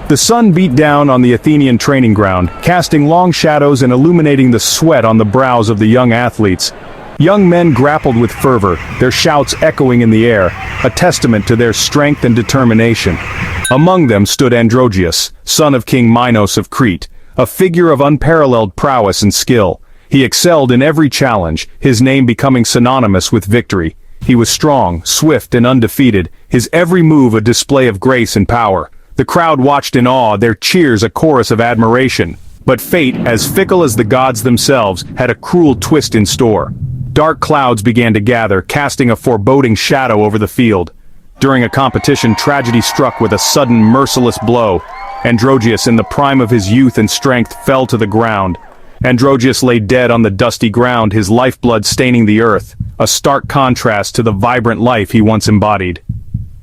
The sun beat down on the Athenian training ground, casting long shadows and illuminating the sweat on the brows of the young athletes. Young men grappled with fervor, their shouts echoing in the air, a testament to their strength and determination. Among them stood Androgeus, son of King Minos of Crete, a figure of unparalleled prowess and skill. He excelled in every challenge, his name becoming synonymous with victory. He was strong, swift, and undefeated, his every move a display of grace and power. The crowd watched in awe, their cheers a chorus of admiration. But fate, as fickle as the gods themselves, had a cruel twist in store. Dark clouds began to gather, casting a foreboding shadow over the field. During a competition, tragedy struck with a sudden, merciless blow. Androgeus, in the prime of his youth and strength, fell to the ground. Androgeus lay dead on the dusty ground, his lifeblood staining the earth, a stark contrast to the vibrant life he once embodied.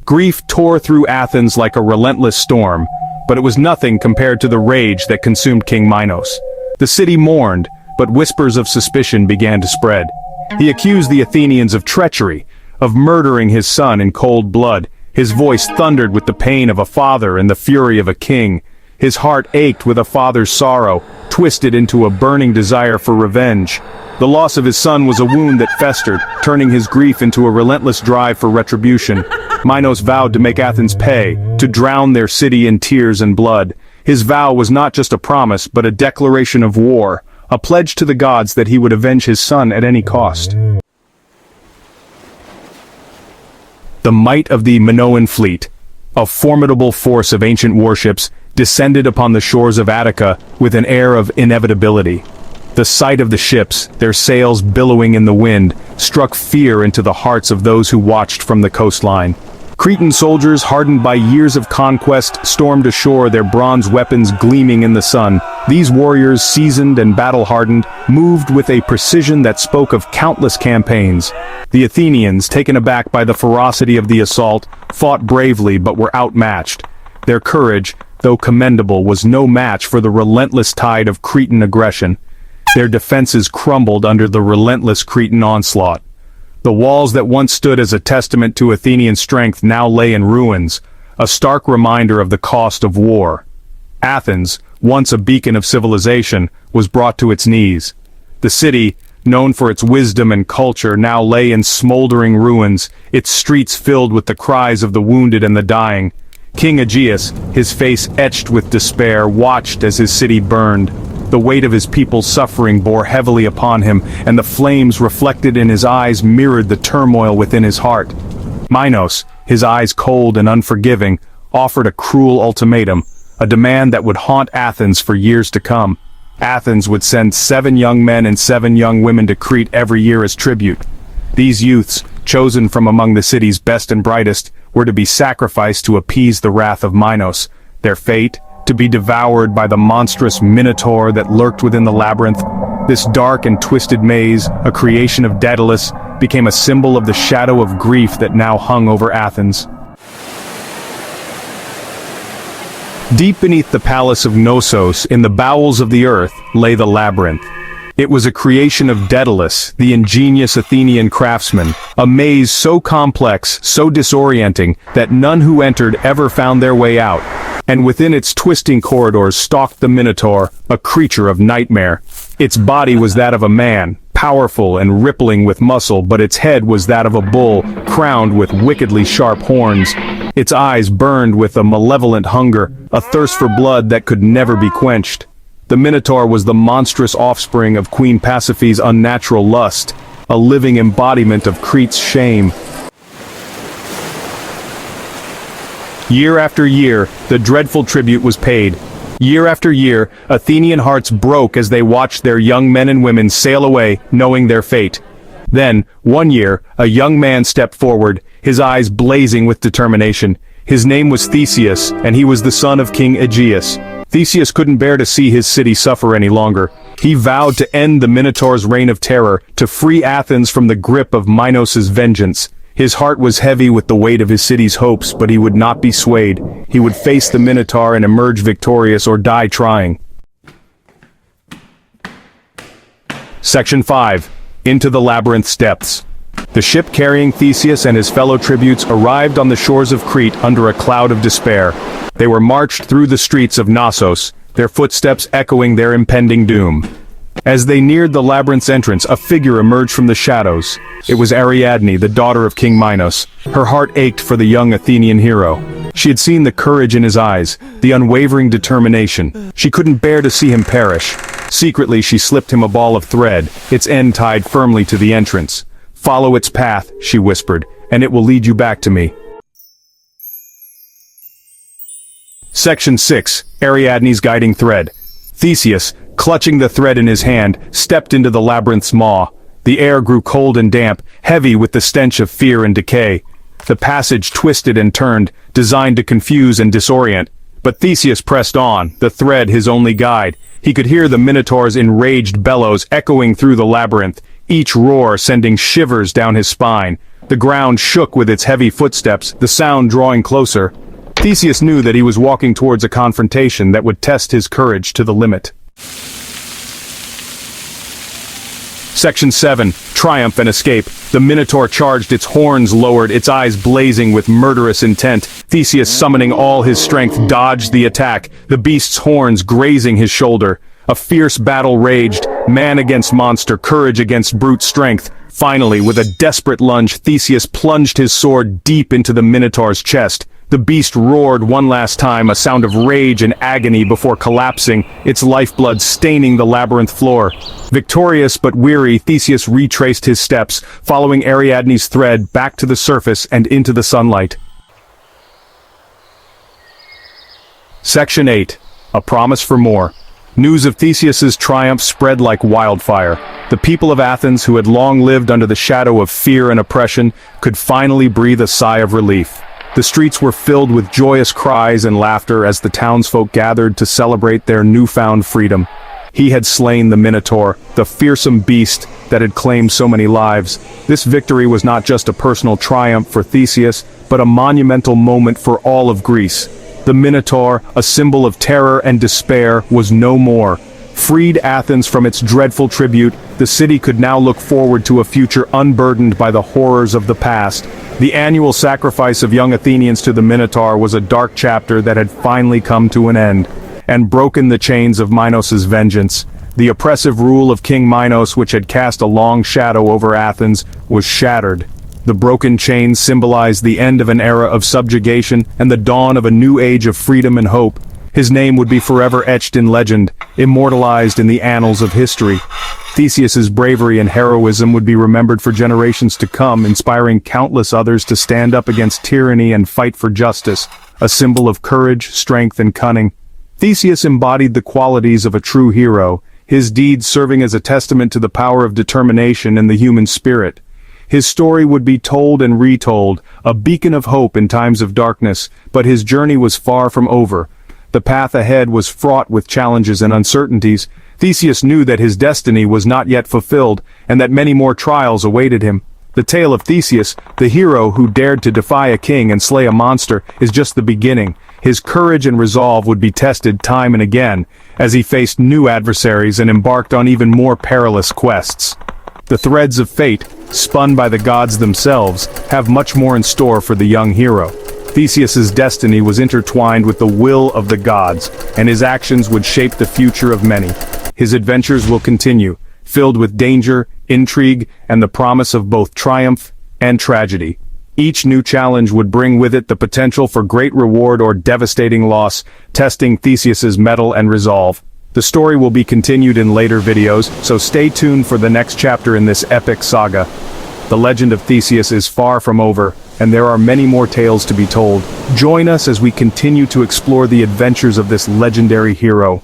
Grief tore through Athens like a relentless storm, but it was nothing compared to the rage that consumed King Minos. The city mourned, but whispers of suspicion began to spread. He accused the Athenians of treachery, of murdering his son in cold blood. His voice thundered with the pain of a father and the fury of a king. His heart ached with a father's sorrow, twisted into a burning desire for revenge. The loss of his son was a wound that festered, turning his grief into a relentless drive for retribution. Minos vowed to make Athens pay, to drown their city in tears and blood. His vow was not just a promise, but a declaration of war, a pledge to the gods that he would avenge his son at any cost. The might of the Minoan fleet, a formidable force of ancient warships, descended upon the shores of Attica with an air of inevitability. The sight of the ships, their sails billowing in the wind, struck fear into the hearts of those who watched from the coastline. Cretan soldiers, hardened by years of conquest, stormed ashore, their bronze weapons gleaming in the sun. These warriors, seasoned and battle-hardened, moved with a precision that spoke of countless campaigns. The Athenians, taken aback by the ferocity of the assault, fought bravely but were outmatched. Their courage, though commendable, was no match for the relentless tide of Cretan aggression. Their defenses crumbled under the relentless Cretan onslaught. The walls that once stood as a testament to Athenian strength now lay in ruins, a stark reminder of the cost of war. Athens, once a beacon of civilization, was brought to its knees. The city, known for its wisdom and culture, now lay in smoldering ruins, its streets filled with the cries of the wounded and the dying. King Aegeus, his face etched with despair, watched as his city burned. The weight of his people's suffering bore heavily upon him, and the flames reflected in his eyes mirrored the turmoil within his heart. Minos, his eyes cold and unforgiving, offered a cruel ultimatum, a demand that would haunt Athens for years to come. Athens would send 7 young men and 7 young women to Crete every year as tribute. These youths, chosen from among the city's best and brightest, were to be sacrificed to appease the wrath of Minos. Their fate, to be devoured by the monstrous Minotaur that lurked within the labyrinth. This dark and twisted maze, a creation of Daedalus, became a symbol of the shadow of grief that now hung over Athens. Deep beneath the palace of Knossos, in the bowels of the earth, lay the labyrinth. It was a creation of Daedalus, the ingenious Athenian craftsman, a maze so complex, so disorienting, that none who entered ever found their way out. And within its twisting corridors stalked the Minotaur, a creature of nightmare. Its body was that of a man, powerful and rippling with muscle, but its head was that of a bull, crowned with wickedly sharp horns. Its eyes burned with a malevolent hunger, a thirst for blood that could never be quenched. The Minotaur was the monstrous offspring of Queen Pasiphae's unnatural lust, a living embodiment of Crete's shame. Year after year, the dreadful tribute was paid. Year after year, Athenian hearts broke as they watched their young men and women sail away, knowing their fate. Then, one year, a young man stepped forward, his eyes blazing with determination. His name was Theseus, and he was the son of King Aegeus. Theseus couldn't bear to see his city suffer any longer. He vowed to end the Minotaur's reign of terror, to free Athens from the grip of Minos' vengeance. His heart was heavy with the weight of his city's hopes, but he would not be swayed. He would face the Minotaur and emerge victorious or die trying. Section 5. Into the Labyrinth's Depths. The ship carrying Theseus and his fellow tributes arrived on the shores of Crete under a cloud of despair. They were marched through the streets of Knossos, their footsteps echoing their impending doom. As they neared the labyrinth's entrance, a figure emerged from the shadows. It was Ariadne, the daughter of King Minos. Her heart ached for the young Athenian hero. She had seen the courage in his eyes, the unwavering determination. She couldn't bear to see him perish. Secretly, she slipped him a ball of thread, its end tied firmly to the entrance. "Follow its path," she whispered, "and it will lead you back to me." Section 6. Ariadne's Guiding Thread. Theseus, clutching the thread in his hand, stepped into the labyrinth's maw. The air grew cold and damp, heavy with the stench of fear and decay. The passage twisted and turned, designed to confuse and disorient. But Theseus pressed on, the thread his only guide. He could hear the Minotaur's enraged bellows echoing through the labyrinth, each roar sending shivers down his spine. The ground shook with its heavy footsteps, the sound drawing closer. Theseus knew that he was walking towards a confrontation that would test his courage to the limit. Section 7. Triumph and Escape. The Minotaur charged, its horns lowered, its eyes blazing with murderous intent. Theseus, summoning all his strength, dodged the attack, the beast's horns grazing his shoulder. A fierce battle raged, man against monster, courage against brute strength. Finally, with a desperate lunge, Theseus plunged his sword deep into the Minotaur's chest. The beast roared one last time, a sound of rage and agony before collapsing, its lifeblood staining the labyrinth floor. Victorious but weary, Theseus retraced his steps, following Ariadne's thread back to the surface and into the sunlight. Section 8. A Promise for More. News of Theseus's triumph spread like wildfire. The people of Athens, who had long lived under the shadow of fear and oppression, could finally breathe a sigh of relief. The streets were filled with joyous cries and laughter as the townsfolk gathered to celebrate their newfound freedom. He had slain the Minotaur, the fearsome beast that had claimed so many lives. This victory was not just a personal triumph for Theseus, but a monumental moment for all of Greece. The Minotaur, a symbol of terror and despair, was no more. Freed Athens from its dreadful tribute, the city could now look forward to a future unburdened by the horrors of the past. The annual sacrifice of young Athenians to the Minotaur was a dark chapter that had finally come to an end, and broken the chains of Minos' vengeance. The oppressive rule of King Minos, which had cast a long shadow over Athens, was shattered. The broken chains symbolized the end of an era of subjugation and the dawn of a new age of freedom and hope. His name would be forever etched in legend, immortalized in the annals of history. Theseus's bravery and heroism would be remembered for generations to come, inspiring countless others to stand up against tyranny and fight for justice, a symbol of courage, strength, and cunning. Theseus embodied the qualities of a true hero, his deeds serving as a testament to the power of determination and the human spirit. His story would be told and retold, a beacon of hope in times of darkness, but his journey was far from over. The path ahead was fraught with challenges and uncertainties. Theseus knew that his destiny was not yet fulfilled, and that many more trials awaited him. The tale of Theseus, the hero who dared to defy a king and slay a monster, is just the beginning. His courage and resolve would be tested time and again, as he faced new adversaries and embarked on even more perilous quests. The threads of fate, spun by the gods themselves, have much more in store for the young hero. Theseus's destiny was intertwined with the will of the gods, and his actions would shape the future of many. His adventures will continue, filled with danger, intrigue, and the promise of both triumph and tragedy. Each new challenge would bring with it the potential for great reward or devastating loss, testing Theseus's mettle and resolve. The story will be continued in later videos, so stay tuned for the next chapter in this epic saga. The legend of Theseus is far from over, and there are many more tales to be told. Join us as we continue to explore the adventures of this legendary hero.